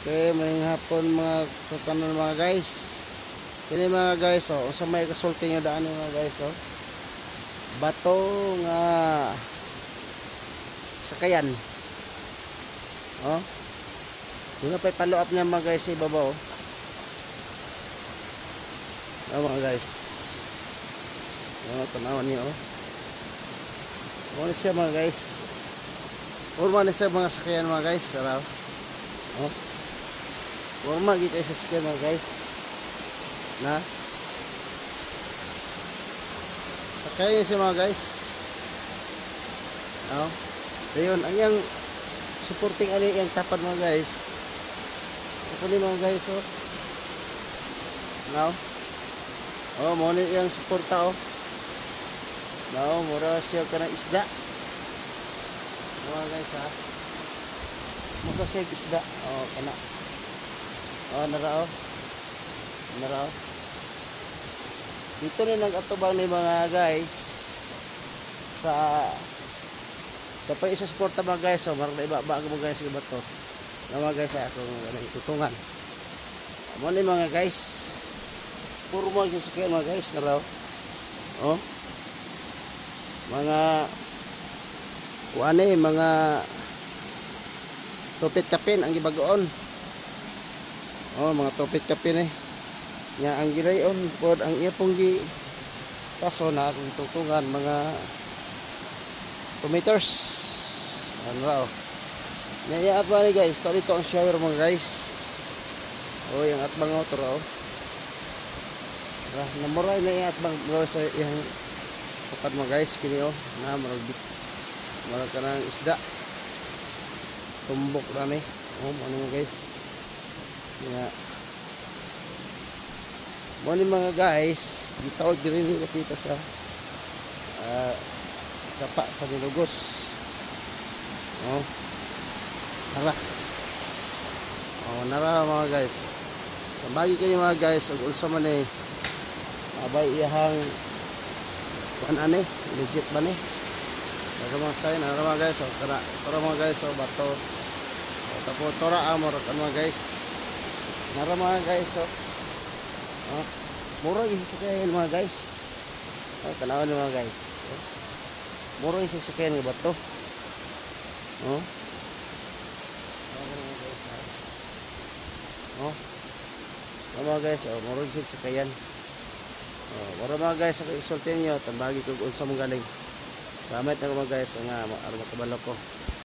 Okay, maling hapon mga kakanon mga guys. Kini mga guys, oh, sa may kasulti nga daan mga guys, oh. Bato nga sakayan. Oh. Dito pa follow up niya mga guys sa ibabaw. Oh, mga guys. Oh, tanawan niyo, oh. Ano siya mga guys? Forma na siya mga sakayan mga guys, araw. Oh. Forma kita sa sakayan mga guys. Na sakayan siya mga guys. Oh. Ayun, ang yang supporting ani yang tapad mga guys. Ito ni mga guys, oh. Now. Oh, mo ni yang suporta, oh. Now, mura siya kanang isda. Mga guys, ha. Mura siya isda. Oh, kana. Oh, narao. Narao. Dito ni nag-atubang ni mga guys sa kapag isa suporta mga guys, so marang iba mga guys iba to. Na mga guys akong itutungan. Mo ni mga guys. Puro mo yung sakyan mga guys, narao. Oh. Mga kuane mga tupit kapin ang gibagoon. Oh, mga tupit kapin eh. Nya ang gilayon pod ang iya pong gi kaso na akong tutungan mga 2 meters. Ano raw. Nya at ba ni guys, to dito ang shower mga guys. Oh, yung atbang auto raw. Namuray na at bang sa yang kapag mga guys kini oh na marag ka ng isda tumbok na ni oh ano mga guys nga mo ni mga guys gitawag din nila kita sa kapa sa Nilugos oh nara mga guys bagi kayo mga guys ug unsa man ni abay iyahang kuan ani legit ba ni mga sign ano mga guys oh tara mga guys oh bato tapos tora amor mga guys nara mga guys oh mura yung sakayan mga guys oh tanawan mga guys mura yung sakayan ng bato oh mga guys oh mura yung sakayan para mga guys ako isultin nyo tambagi ko unsa mong galing gamit na mga guys nga aron makabalo ko